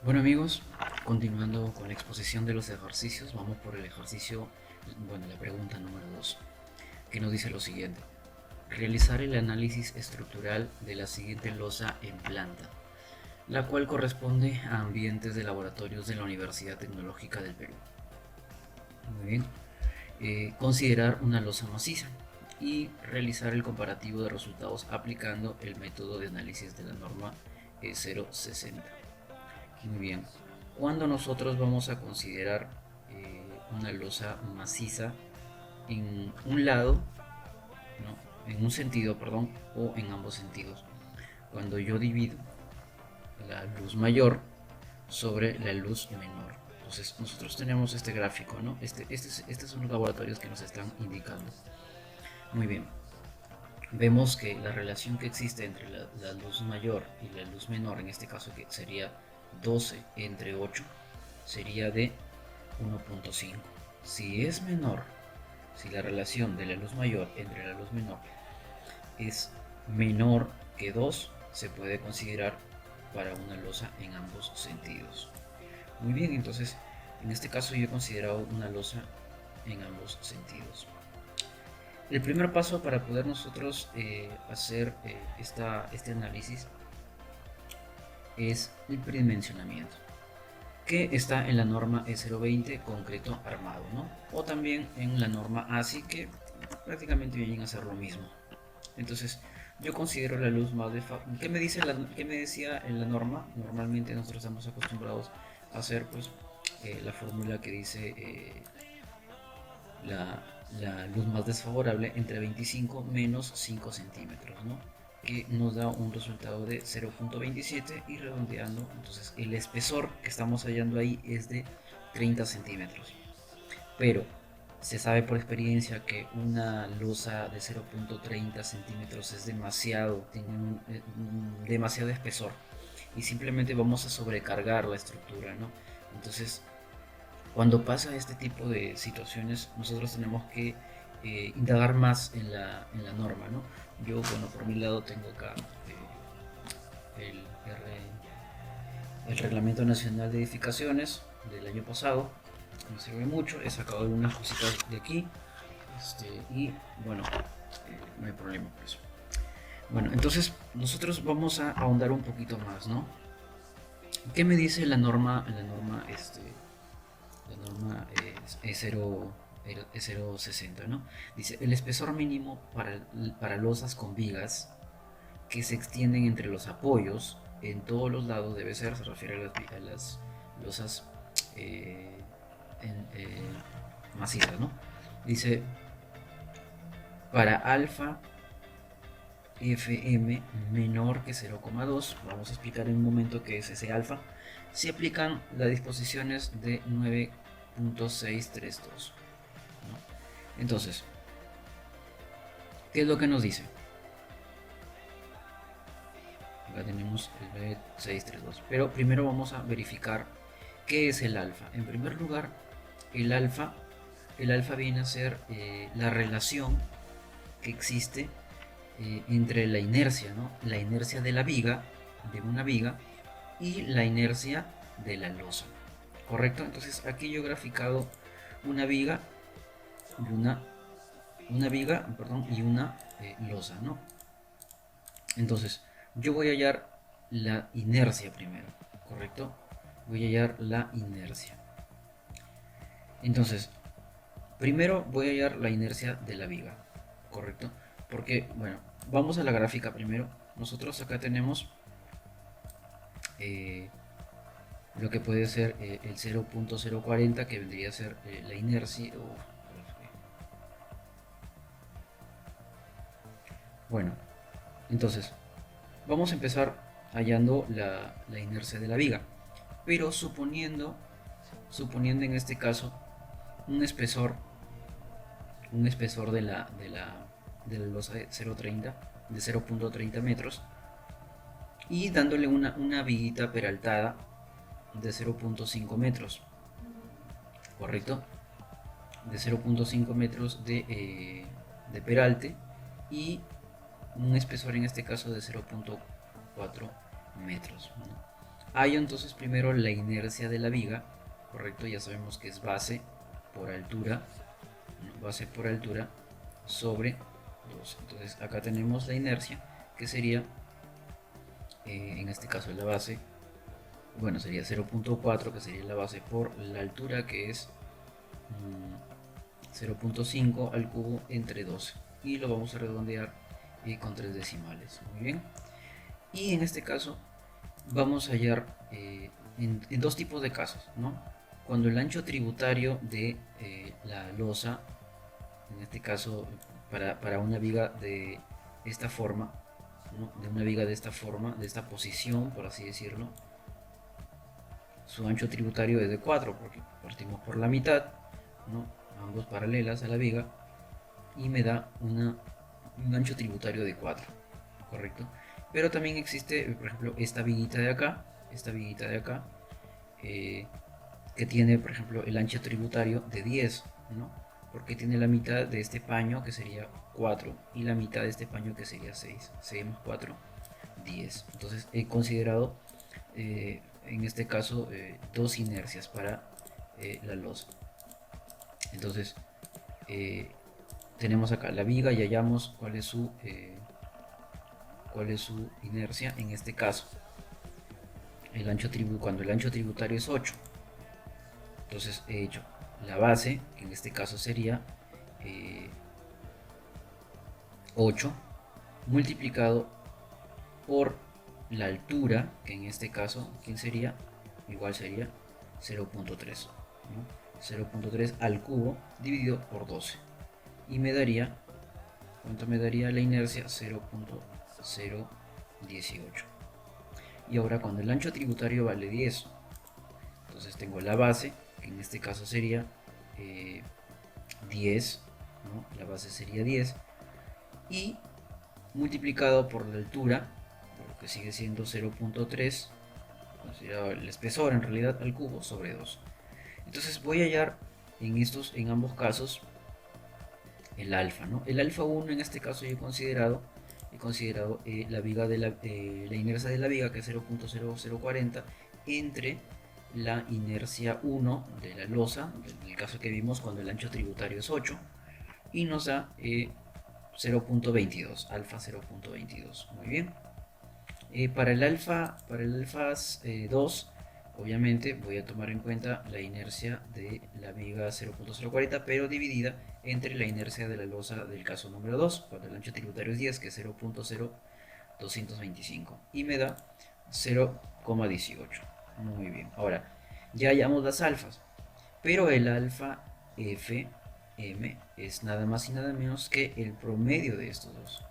Bueno amigos, continuando con la exposición de los ejercicios, vamos por el ejercicio, bueno, la pregunta número 2, que nos dice lo siguiente. Realizar el análisis estructural de la siguiente losa en planta, la cual corresponde a ambientes de laboratorios de la Universidad Tecnológica del Perú. Muy bien. Considerar una losa maciza y realizar el comparativo de resultados aplicando el método de análisis de la norma E060. Muy bien. Cuando nosotros vamos a considerar una losa maciza en un lado, ¿no? En un sentido, perdón, o en ambos sentidos. Cuando yo divido la luz mayor sobre la luz menor. Entonces nosotros tenemos este gráfico, ¿no? Estos son los laboratorios que nos están indicando. Muy bien. Vemos que la relación que existe entre la luz mayor y la luz menor, en este caso que sería 12 entre 8, sería de 1.5. Si es menor, si la relación de la luz mayor entre la luz menor es menor que 2, se puede considerar para una losa en ambos sentidos. Muy bien, entonces en este caso yo he considerado una losa en ambos sentidos. El primer paso para poder nosotros hacer este análisis es el predimensionamiento, que está en la norma E020 concreto armado, ¿no? O también en la norma ASI, que prácticamente vienen a ser lo mismo. Entonces, yo considero la luz más de... ¿Qué me dice qué me decía en la norma? Normalmente nosotros estamos acostumbrados a hacer pues la fórmula que dice la, la luz más desfavorable entre 25 menos 5 centímetros, ¿no? Que nos da un resultado de 0.27 y redondeando, entonces el espesor que estamos hallando ahí es de 30 centímetros. Pero se sabe por experiencia que una losa de 0.30 centímetros es demasiado, tiene demasiado espesor y simplemente vamos a sobrecargar la estructura, ¿no? Entonces, cuando pasa este tipo de situaciones, nosotros tenemos que indagar más en la norma, ¿no? Yo, bueno, por mi lado tengo acá el Reglamento Nacional de Edificaciones del año pasado. No sirve mucho, he sacado algunas cositas de aquí y bueno, no hay problema por eso. Bueno, entonces nosotros vamos a ahondar un poquito más, ¿no? ¿Qué me dice la norma E060, ¿no? Dice, el espesor mínimo para losas con vigas que se extienden entre los apoyos en todos los lados debe ser, se refiere a las losas eh, en, macizas, ¿no? Dice, para alfa FM menor que 0,2, vamos a explicar en un momento qué es ese alfa, se aplican las disposiciones de 9.632, ¿no? Entonces, ¿qué es lo que nos dice? Acá tenemos el 9.632, pero primero vamos a verificar qué es el alfa. En primer lugar, el alfa, el alfa viene a ser la relación que existe entre la inercia, ¿no? La inercia de la viga, de una viga, y la inercia de la losa. ¿Correcto? Entonces aquí yo he graficado una viga y una viga, perdón, y una losa, ¿no? Entonces, yo voy a hallar la inercia primero, ¿correcto? Voy a hallar la inercia. Entonces, primero voy a hallar la inercia de la viga, ¿correcto? Porque, bueno, vamos a la gráfica primero. Nosotros acá tenemos eh, lo que puede ser el 0.040, que vendría a ser la inercia. Bueno, entonces, vamos a empezar hallando la inercia de la viga, pero suponiendo en este caso un espesor, de la losa de 0.30, de 0.30 metros, y dándole una viguita peraltada de 0.5 metros, ¿correcto? De 0.5 metros de peralte y un espesor en este caso de 0.4 metros, ¿no? Hay entonces primero la inercia de la viga, correcto, ya sabemos que es base por altura, ¿no? Base por altura sobre 2. Entonces acá tenemos la inercia, que sería, en este caso la base, bueno, sería 0.4, que sería la base por la altura, que es 0.5 al cubo entre 12. Y lo vamos a redondear con 3 decimales. Muy bien. Y en este caso vamos a hallar en dos tipos de casos, ¿no? Cuando el ancho tributario de la losa, en este caso para una viga de esta forma, ¿no? De una viga de esta forma, de esta posición, por así decirlo, su ancho tributario es de 4, porque partimos por la mitad, ¿no? Ambos paralelas a la viga, y me da un ancho tributario de 4, correcto. Pero también existe, por ejemplo, esta viguita de acá, eh, que tiene, por ejemplo, el ancho tributario de 10, ¿no? Porque tiene la mitad de este paño, que sería 4, y la mitad de este paño, que sería 6. 6 más 4, 10. Entonces he considerado, en este caso, dos inercias para la losa. Entonces, eh, tenemos acá la viga y hallamos cuál es su inercia en este caso. Cuando el ancho tributario es 8, entonces he hecho la base, que en este caso sería 8, multiplicado por la altura, que en este caso, ¿quién sería? Igual sería 0.3, ¿no? 0.3 al cubo dividido por 12. Y me daría, ¿cuánto me daría la inercia? 0.018. Y ahora cuando el ancho tributario vale 10, entonces tengo la base, que en este caso sería 10, ¿no? La base sería 10, y multiplicado por la altura, que sigue siendo 0.3, considerado el espesor en realidad al cubo, sobre 2. Entonces voy a hallar en ambos casos el alfa, ¿no? El alfa 1 en este caso yo he considerado la viga de la inercia de la viga, que es 0.0040, entre la inercia 1 de la losa, en el caso que vimos cuando el ancho tributario es 8, y nos da 0.22, alfa 0.22. Muy bien. Para el alfa 2, obviamente voy a tomar en cuenta la inercia de la viga 0.040, pero dividida entre la inercia de la losa del caso número 2, cuando el ancho tributario es 10, que es 0.0225, y me da 0,18. Muy bien. Ahora, ya hallamos las alfas, pero el alfa FM es nada más y nada menos que el promedio de estos dos,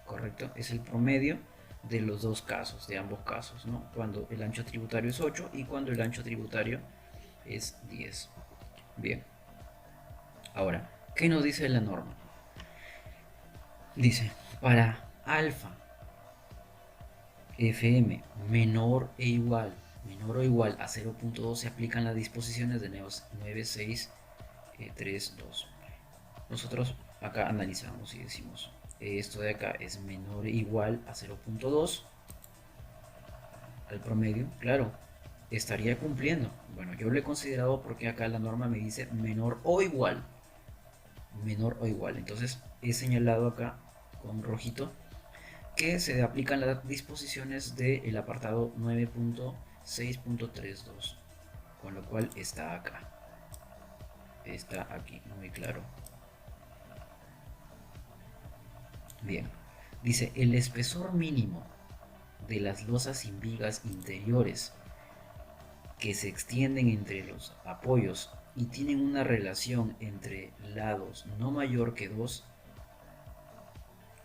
¿correcto? Es el promedio de los dos casos, de ambos casos, ¿no? Cuando el ancho tributario es 8 y cuando el ancho tributario es 10. Bien. Ahora, ¿qué nos dice la norma? Dice, para alfa FM menor o igual a 0.2 se aplican las disposiciones de 9632. Nosotros acá analizamos y decimos, esto de acá es menor o igual a 0.2 al promedio, claro, estaría cumpliendo. Bueno, yo lo he considerado porque acá la norma me dice menor o igual. Menor o igual. Entonces he señalado acá con rojito que se aplican las disposiciones del apartado 9.6.32, con lo cual está acá. Está aquí, muy claro. Bien, dice el espesor mínimo de las losas sin vigas interiores que se extienden entre los apoyos y tienen una relación entre lados no mayor que 2,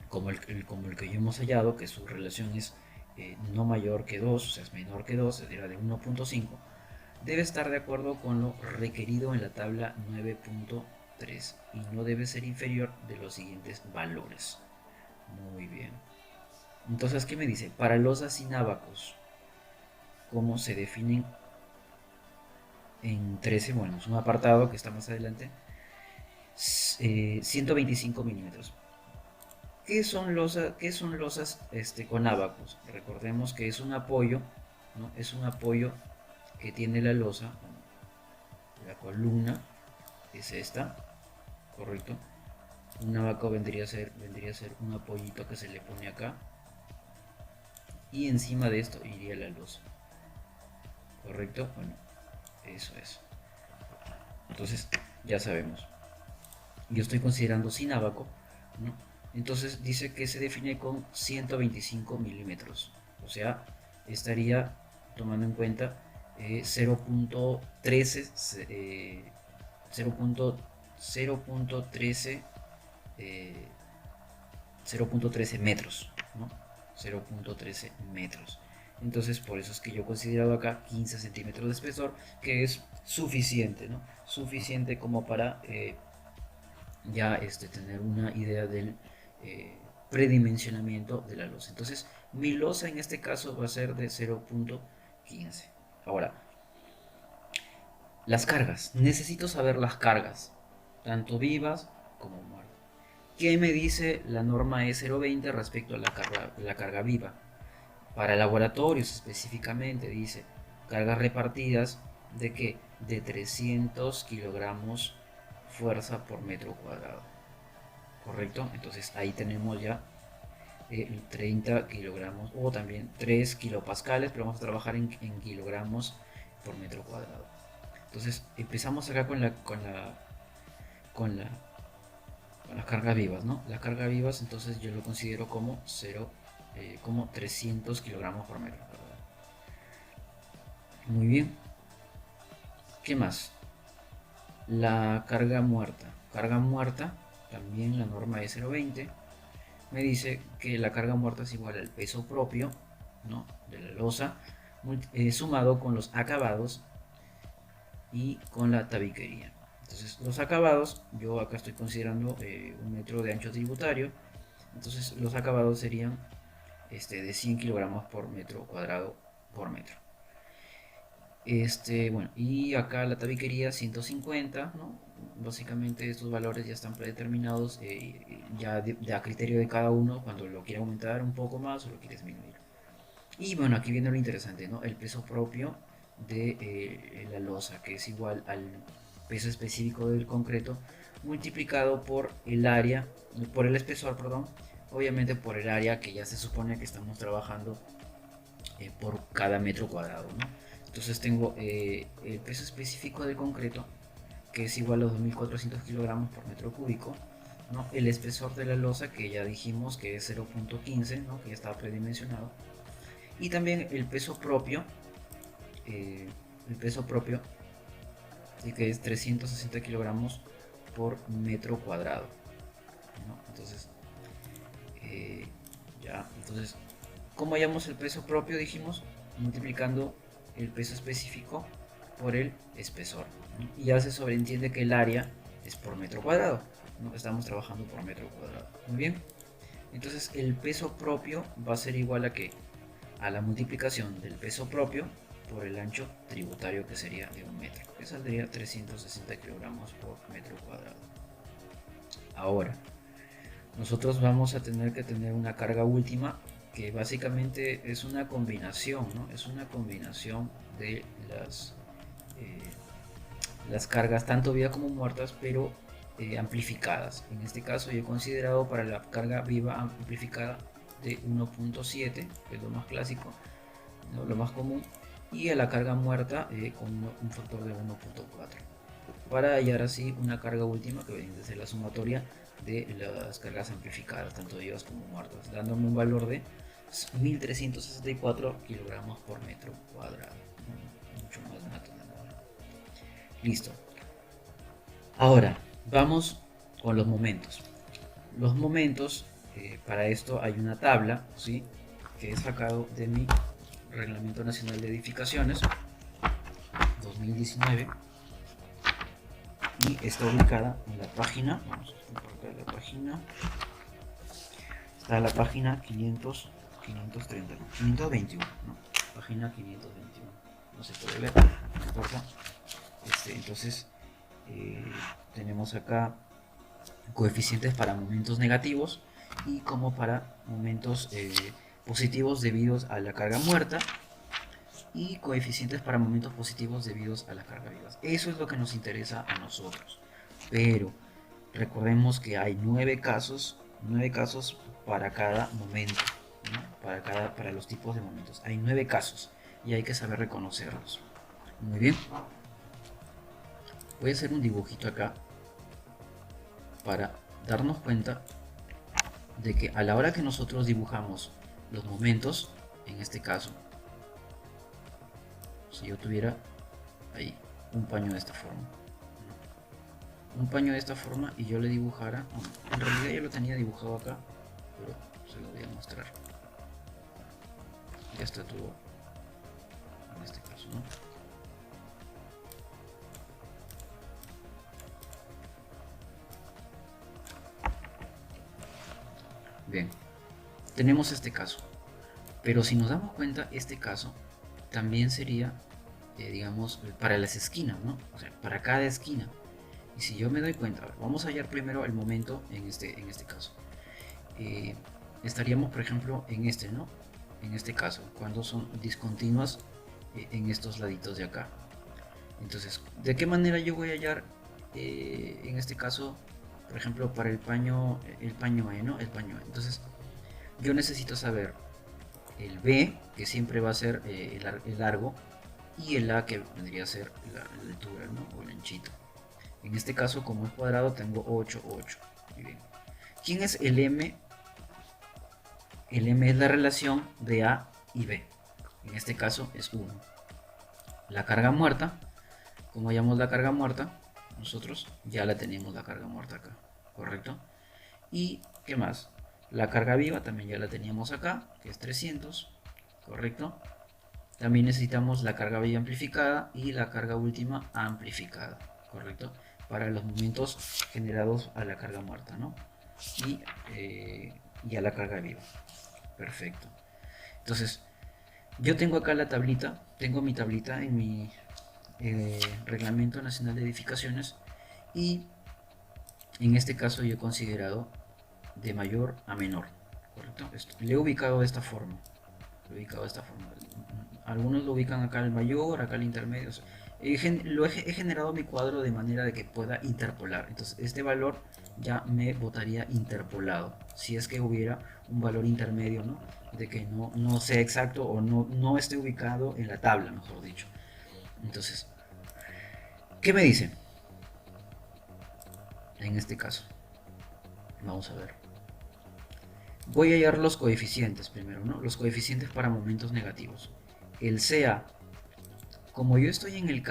como el que ya hemos hallado, que su relación es no mayor que 2, o sea, es menor que 2, era de 1.5, debe estar de acuerdo con lo requerido en la tabla 9.3 y no debe ser inferior de los siguientes valores. Muy bien. Entonces, ¿qué me dice? Para losas sin ábacos, ¿cómo se definen en 13? Bueno, es un apartado que está más adelante. 125 milímetros. ¿Qué son losas con ábacos? Recordemos que es un apoyo ¿no? Es un apoyo que tiene la losa, la columna es esta, correcto. Un abaco vendría a ser un apoyito que se le pone acá, y encima de esto iría la losa, correcto. Bueno, eso es. Entonces ya sabemos, yo estoy considerando sin abaco, ¿no? Entonces dice que se define con 125 milímetros, o sea, estaría tomando en cuenta 0.13 0.13 0.13 metros, ¿no? 0.13 metros. Entonces por eso es que yo he considerado acá 15 centímetros de espesor, que es suficiente, ¿no? Suficiente como para ya tener una idea del predimensionamiento de la losa. Entonces mi losa en este caso va a ser de 0.15. Ahora, las cargas. Necesito saber las cargas, tanto vivas como muertas. ¿Qué me dice la norma E020 respecto a la carga viva? Para laboratorios específicamente dice cargas repartidas de que de 300 kilogramos fuerza por metro cuadrado, correcto. Entonces ahí tenemos ya 30 kilogramos o también 3 kilopascales, pero vamos a trabajar en kilogramos por metro cuadrado. Entonces empezamos acá con las cargas vivas, ¿no? Las cargas vivas, entonces yo lo considero como 300 kilogramos por metro cuadrado. Muy bien. ¿Qué más? La carga muerta. Carga muerta, también la norma de 0.20 me dice que la carga muerta es igual al peso propio, ¿no?, de la losa, sumado con los acabados y con la tabiquería. Entonces los acabados, yo acá estoy considerando 1 metro de ancho tributario, entonces los acabados serían de 100 kilogramos por metro cuadrado por metro. Bueno, y acá la tabiquería 150, ¿no? Básicamente estos valores ya están predeterminados, ya a criterio de cada uno cuando lo quiere aumentar un poco más o lo quiere disminuir. Y bueno, aquí viene lo interesante, ¿no? El peso propio de la losa, que es igual al peso específico del concreto multiplicado por el área, por el espesor, perdón, obviamente por el área que ya se supone que estamos trabajando por cada metro cuadrado, ¿no? Entonces tengo el peso específico del concreto, que es igual a 2400 kilogramos por metro cúbico, ¿no? El espesor de la losa, que ya dijimos que es 0.15, ¿no?, que ya estaba predimensionado, y también el peso propio, que es 360 kilogramos por metro cuadrado, ¿no? Entonces entonces, ¿cómo hallamos el peso propio? Dijimos multiplicando el peso específico por el espesor, ¿no? Y ya se sobreentiende que el área es por metro cuadrado, ¿no? Estamos trabajando por metro cuadrado. Muy bien, entonces el peso propio va a ser igual a ¿qué? A la multiplicación del peso propio por el ancho tributario, que sería de 1 metro, que saldría 360 kilogramos por metro cuadrado. Ahora, nosotros vamos a tener que tener una carga última, que básicamente es una combinación, ¿no? Es una combinación de las cargas, tanto vivas como muertas, pero amplificadas. En este caso yo he considerado para la carga viva amplificada de 1.7, que es lo más clásico, ¿no?, lo más común, y a la carga muerta con un factor de 1.4, para hallar así una carga última que viene a ser la sumatoria de las cargas amplificadas, tanto vivas como muertas, dándome un valor de 1364 kilogramos por metro cuadrado. Mucho más nato. Listo. Ahora vamos con los momentos. Los momentos, para esto hay una tabla, ¿sí?, que he sacado de mi Reglamento Nacional de Edificaciones 2019, y está ubicada en la página, vamos a compartir la página, está la página 521, ¿no? Página 521, no se puede ver, no importa. Entonces tenemos acá coeficientes para momentos negativos y como para momentos positivos debidos a la carga muerta, y coeficientes para momentos positivos debidos a las cargas vivas. Eso es lo que nos interesa a nosotros. Pero recordemos que hay 9 casos para cada momento, ¿no? Para los tipos de momentos. Hay 9 casos y hay que saber reconocerlos. Muy bien. Voy a hacer un dibujito acá para darnos cuenta de que a la hora que nosotros dibujamos los momentos, en este caso, si yo tuviera ahí un paño de esta forma, un paño de esta forma y yo le dibujara, en realidad yo lo tenía dibujado acá, pero se lo voy a mostrar. Ya está todo en este caso, ¿no? Bien, tenemos este caso, pero si nos damos cuenta, este caso también sería, digamos, para las esquinas, ¿no? O sea, para cada esquina. Y si yo me doy cuenta, vamos a hallar primero el momento en este caso. Estaríamos, por ejemplo, en este, ¿no? En este caso, cuando son discontinuas en estos laditos de acá. Entonces, ¿de qué manera yo voy a hallar en este caso, por ejemplo, para el paño E, ¿no? El paño E. Entonces, yo necesito saber el B, que siempre va a ser el largo, y el A, que vendría a ser la altura, ¿no? O el anchito. En este caso, como es cuadrado, tengo 8, 8. Muy bien. ¿Quién es el M? El M es la relación de A y B. En este caso es 1. La carga muerta, como llamamos la carga muerta, nosotros ya la tenemos la carga muerta acá, ¿correcto? Y, ¿qué más? La carga viva también ya la teníamos acá, que es 300, ¿correcto? También necesitamos la carga viva amplificada y la carga última amplificada, ¿correcto? Para los momentos generados a la carga muerta, ¿no? Y a la carga viva. Perfecto. Entonces, yo tengo acá la tablita, tengo mi tablita en mi Reglamento Nacional de Edificaciones y en este caso yo he considerado de mayor a menor, ¿correcto? Le he ubicado de esta forma. Algunos lo ubican acá el mayor, acá el intermedio. O sea, he generado mi cuadro de manera de que pueda interpolar. Entonces este valor ya me botaría interpolado. Si es que hubiera un valor intermedio, ¿no? De que no sea exacto o no esté ubicado en la tabla, mejor dicho. Entonces, ¿qué me dice? En este caso, vamos a ver. Voy a hallar los coeficientes primero, ¿no? Los coeficientes para momentos negativos. El CA, como yo estoy en este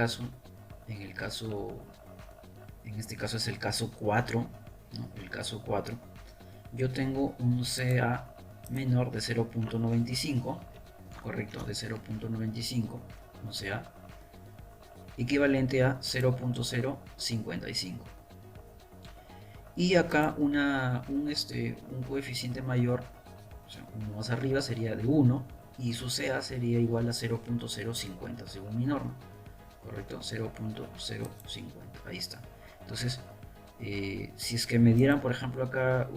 caso es el caso 4, ¿no? El caso 4, yo tengo un CA menor de 0.95, correcto, de 0.95, o sea, equivalente a 0.055. Y acá un coeficiente mayor, o sea, uno más arriba sería de 1 y su CA sería igual a 0.050 según mi norma, correcto, 0.050, ahí está. Entonces, si es que me dieran, por ejemplo, acá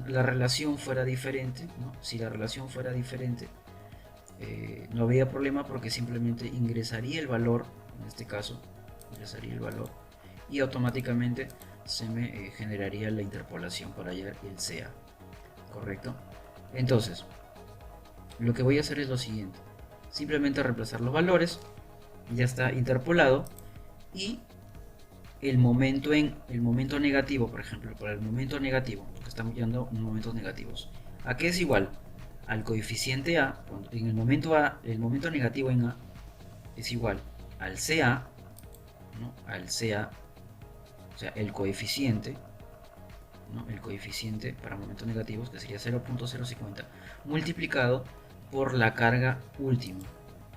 la relación fuera diferente, ¿no? Si la relación fuera diferente, no habría problema porque simplemente ingresaría el valor, en este caso, ingresaría el valor y automáticamente se me generaría la interpolación para hallar el CA, ¿correcto? Entonces, lo que voy a hacer es lo siguiente, simplemente reemplazar los valores, ya está interpolado, y el momento negativo, por ejemplo, para el momento negativo, porque estamos viendo momentos negativos, ¿a qué es igual? Al coeficiente A, en el momento A, el momento negativo en A es igual al CA, ¿no? Al CA, o sea, el coeficiente, ¿no? El coeficiente para momentos negativos, que sería 0.050, multiplicado por la carga última.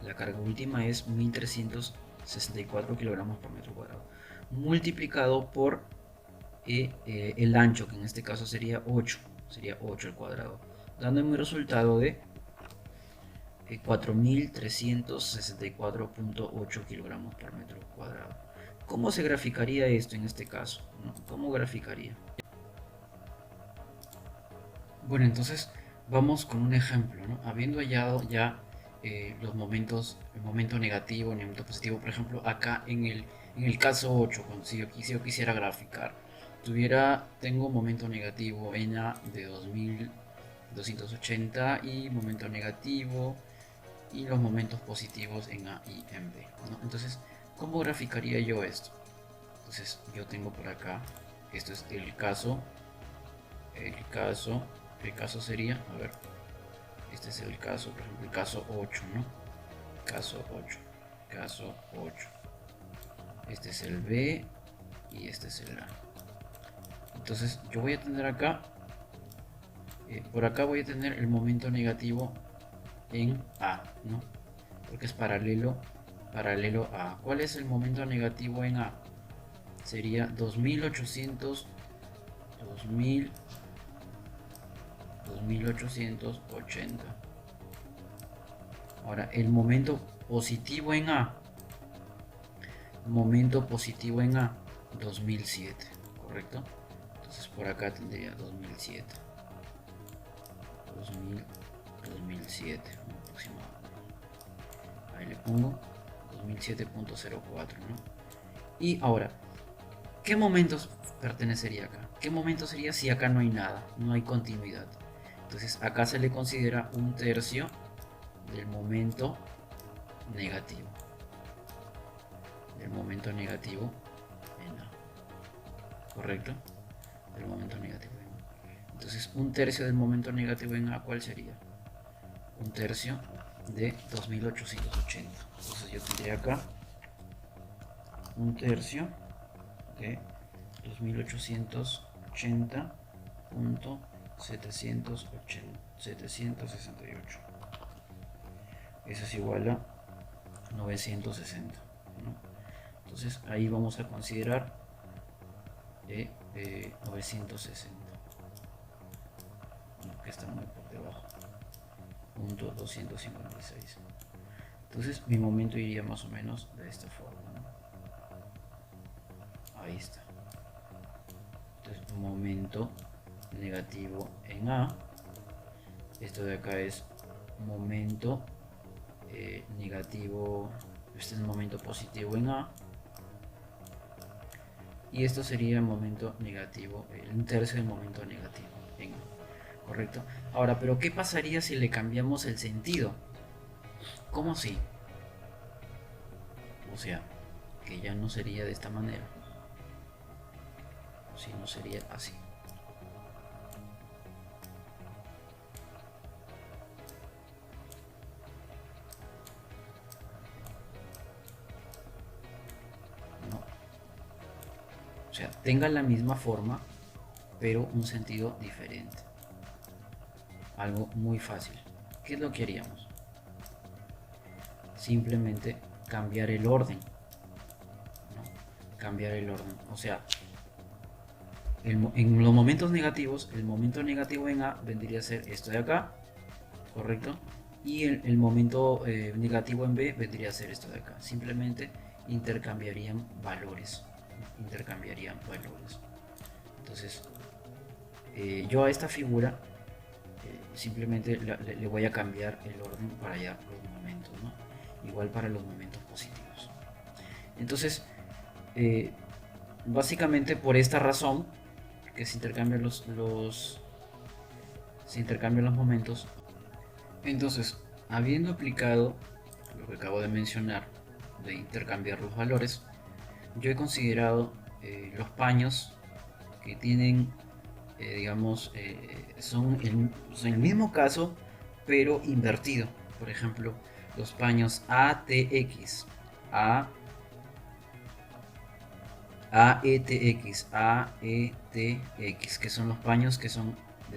La carga última es 1364 kilogramos por metro cuadrado, multiplicado por el ancho, que en este caso sería 8 al cuadrado, dándome un resultado de 4.364.8 kilogramos por metro cuadrado. ¿Cómo se graficaría esto en este caso? ¿No? ¿Cómo graficaría? Bueno, entonces vamos con un ejemplo, ¿no? Habiendo hallado ya los momentos, el momento negativo, el momento positivo. Por ejemplo, acá en el caso 8, si yo quisiera graficar, tengo momento negativo en A de 2280 y momento negativo y los momentos positivos en A y en B, ¿no? Entonces, ¿cómo graficaría yo esto? Entonces, yo tengo por acá, esto es el caso, el caso sería, a ver, este es el caso, por ejemplo, el caso 8, ¿no? Caso 8, caso 8. Este es el B y este es el A. Entonces, yo voy a tener acá, por acá voy a tener el momento negativo en A, ¿no? Porque es paralelo a. ¿Cuál es el momento negativo en A? Sería 2800, 2880. Ahora, el momento positivo en A, 2007, ¿correcto? Entonces por acá tendría 2007, 2007 aproximadamente. Ahí le pongo 2007.04, ¿no? Y ahora, ¿qué momentos pertenecería acá? ¿Qué momento sería si acá no hay nada, no hay continuidad? Entonces acá se le considera un tercio del momento negativo. Del momento negativo en A. ¿Correcto? Del momento negativo en A. Entonces un tercio del momento negativo en A, ¿cuál sería? Un tercio de 2880. Entonces yo tendría acá un tercio de 2880.768. Eso es igual a 960, ¿no? Entonces ahí vamos a considerar 960, ¿no? Que está muy por debajo, punto 256. Entonces mi momento iría más o menos de esta forma, ¿no? Ahí está. Entonces momento negativo en A. Esto de acá es momento negativo. Este es el momento positivo en A. Y esto sería el momento negativo, un tercio del momento negativo en A. ¿Correcto? Ahora, pero ¿qué pasaría si le cambiamos el sentido? ¿Cómo si? O sea, que ya no sería de esta manera, sino sería así. No. O sea, tenga la misma forma, pero un sentido diferente. Algo muy fácil. ¿Qué es lo que haríamos? Simplemente cambiar el orden, ¿no? Cambiar el orden. O sea, en los momentos negativos, el momento negativo en A vendría a ser esto de acá, ¿correcto? Y el momento negativo en B vendría a ser esto de acá. Simplemente intercambiarían valores. Entonces, yo a esta figura simplemente le voy a cambiar el orden para ya los momentos, ¿no? Igual para los momentos positivos. Entonces, básicamente por esta razón que se intercambian los momentos. Entonces, habiendo aplicado lo que acabo de mencionar de intercambiar los valores, yo he considerado los paños que tienen, digamos, son el mismo caso, pero invertido. Por ejemplo, los paños ATX, AETX, AETX, que son los paños que son de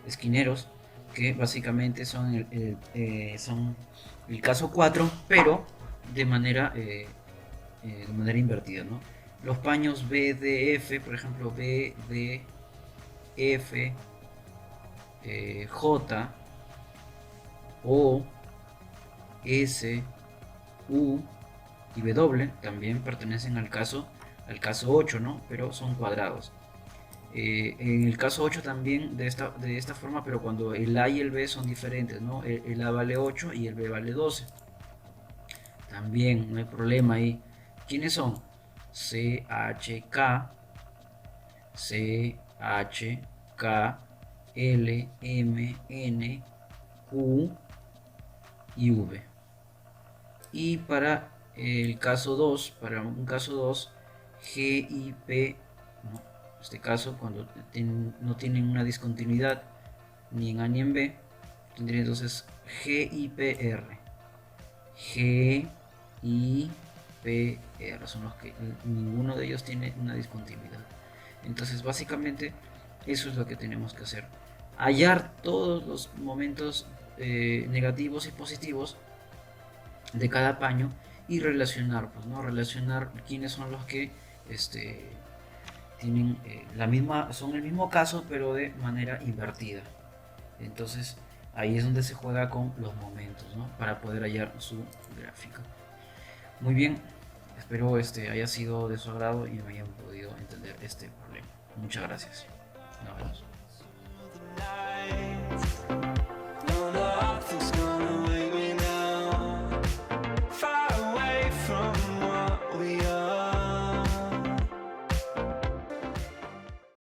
esquineros, que básicamente son son el caso 4, pero de manera invertida, ¿no? Los paños BDF, por ejemplo, BDF, J, O, S, U y W también pertenecen al caso 8, ¿no? Pero son cuadrados. En el caso 8 también de esta forma, pero cuando el A y el B son diferentes, ¿no? El A vale 8 y el B vale 12. También no hay problema ahí. ¿Quiénes son? CHK, CHK, L, M, N, Q y V. Y para el caso 2, para un caso 2, G y P, ¿no? En este caso, cuando no tienen una discontinuidad ni en A ni en B, tendría entonces G y PR. G y PR son los que ninguno de ellos tiene una discontinuidad. Entonces, básicamente, eso es lo que tenemos que hacer. Hallar todos los momentos negativos y positivos de cada paño y relacionar, pues, ¿no? Relacionar quiénes son los que tienen son el mismo caso, pero de manera invertida. Entonces, ahí es donde se juega con los momentos, ¿no? Para poder hallar su gráfico. Muy bien, espero haya sido de su agrado y me hayan podido entender este problema. Muchas gracias. Nos vemos.